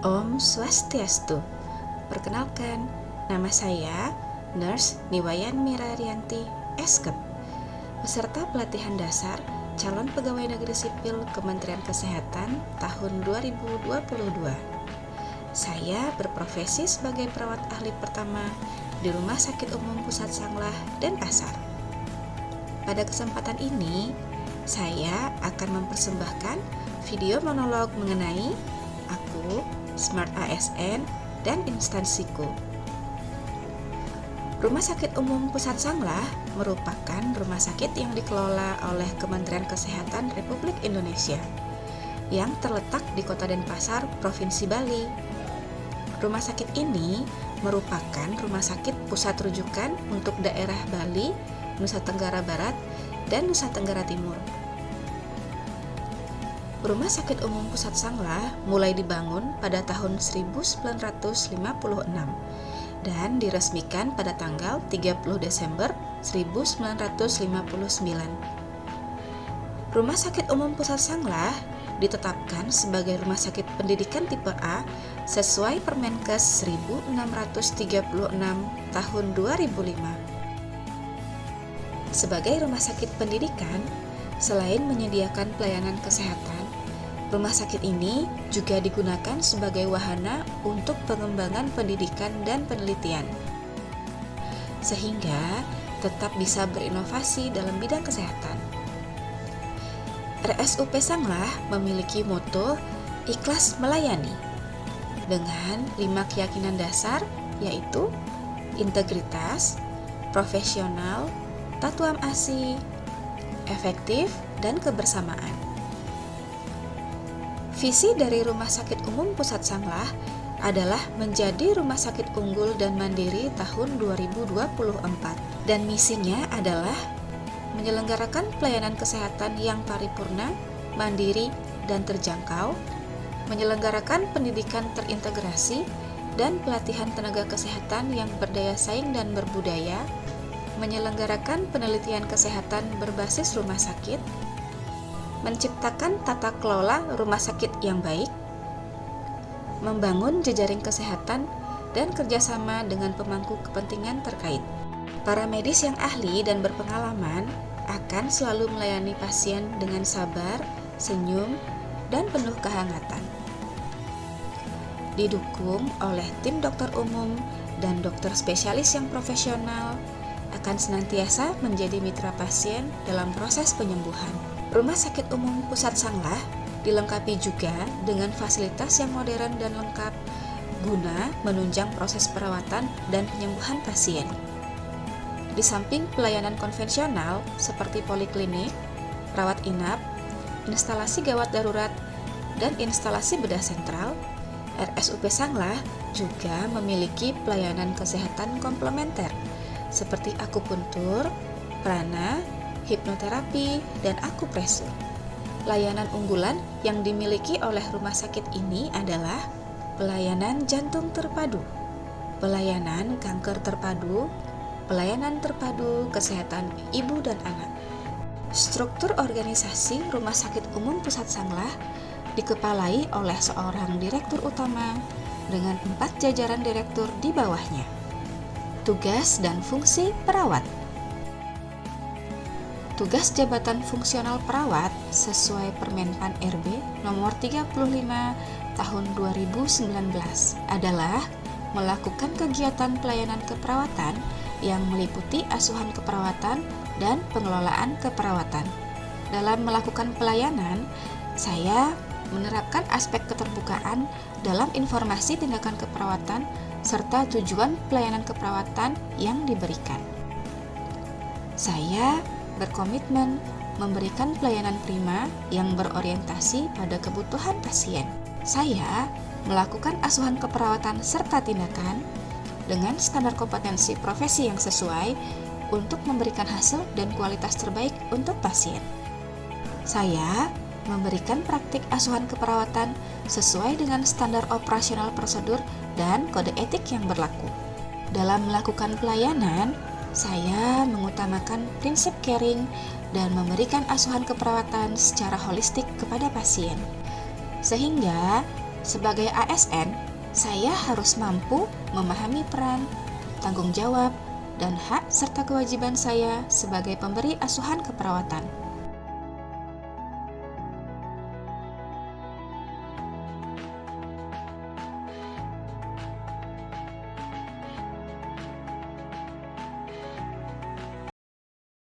Om Swastiastu. Perkenalkan, nama saya Nurse Niwayan Mirarianti, Eskep, peserta pelatihan dasar calon pegawai negeri sipil Kementerian Kesehatan tahun 2022. Saya berprofesi sebagai perawat ahli pertama di Rumah Sakit Umum Pusat Sanglah, Denpasar. Pada kesempatan ini, saya akan mempersembahkan video monolog mengenai aku, Smart ASN, dan instansiku. Rumah Sakit Umum Pusat Sanglah merupakan rumah sakit yang dikelola oleh Kementerian Kesehatan Republik Indonesia yang terletak di Kota Denpasar, Provinsi Bali. Rumah sakit ini merupakan rumah sakit pusat rujukan untuk daerah Bali, Nusa Tenggara Barat, dan Nusa Tenggara Timur. Rumah Sakit Umum Pusat Sanglah mulai dibangun pada tahun 1956 dan diresmikan pada tanggal 30 Desember 1959. Rumah Sakit Umum Pusat Sanglah ditetapkan sebagai rumah sakit pendidikan tipe A sesuai Permenkes 1636 tahun 2005. Sebagai rumah sakit pendidikan, selain menyediakan pelayanan kesehatan, rumah sakit ini juga digunakan sebagai wahana untuk pengembangan pendidikan dan penelitian, sehingga tetap bisa berinovasi dalam bidang kesehatan. RSUP Sanglah memiliki moto ikhlas melayani dengan 5 keyakinan dasar, yaitu integritas, profesional, tatuam asih, efektif, dan kebersamaan. Visi dari Rumah Sakit Umum Pusat Sanglah adalah menjadi rumah sakit unggul dan mandiri tahun 2024, dan misinya adalah menyelenggarakan pelayanan kesehatan yang paripurna, mandiri, dan terjangkau, menyelenggarakan pendidikan terintegrasi dan pelatihan tenaga kesehatan yang berdaya saing dan berbudaya, menyelenggarakan penelitian kesehatan berbasis rumah sakit, menciptakan tata kelola rumah sakit yang baik, membangun jejaring kesehatan, dan kerjasama dengan pemangku kepentingan terkait. Para medis yang ahli dan berpengalaman akan selalu melayani pasien dengan sabar, senyum, dan penuh kehangatan. Didukung oleh tim dokter umum dan dokter spesialis yang profesional, akan senantiasa menjadi mitra pasien dalam proses penyembuhan. Rumah Sakit Umum Pusat Sanglah dilengkapi juga dengan fasilitas yang modern dan lengkap guna menunjang proses perawatan dan penyembuhan pasien. Di samping pelayanan konvensional seperti poliklinik, rawat inap, instalasi gawat darurat, dan instalasi bedah sentral, RSUP Sanglah juga memiliki pelayanan kesehatan komplementer seperti akupuntur, prana, hipnoterapi, dan akupresur. Layanan unggulan yang dimiliki oleh rumah sakit ini adalah pelayanan jantung terpadu, pelayanan kanker terpadu, pelayanan terpadu kesehatan ibu dan anak. Struktur organisasi Rumah Sakit Umum Pusat Sanglah dikepalai oleh seorang direktur utama dengan 4 jajaran direktur di bawahnya. Tugas dan fungsi perawat. Tugas jabatan fungsional perawat sesuai Permenpan RB nomor 35 tahun 2019 adalah melakukan kegiatan pelayanan keperawatan yang meliputi asuhan keperawatan dan pengelolaan keperawatan. Dalam melakukan pelayanan, saya menerapkan aspek keterbukaan dalam informasi tindakan keperawatan serta tujuan pelayanan keperawatan yang diberikan. Saya berkomitmen memberikan pelayanan prima yang berorientasi pada kebutuhan pasien. Saya melakukan asuhan keperawatan serta tindakan dengan standar kompetensi profesi yang sesuai untuk memberikan hasil dan kualitas terbaik untuk pasien. Saya memberikan praktik asuhan keperawatan sesuai dengan standar operasional prosedur dan kode etik yang berlaku. Dalam melakukan pelayanan, saya mengutamakan prinsip caring dan memberikan asuhan keperawatan secara holistik kepada pasien, sehingga Sebagai ASN, saya harus mampu memahami peran, tanggung jawab, dan hak serta kewajiban saya sebagai pemberi asuhan keperawatan.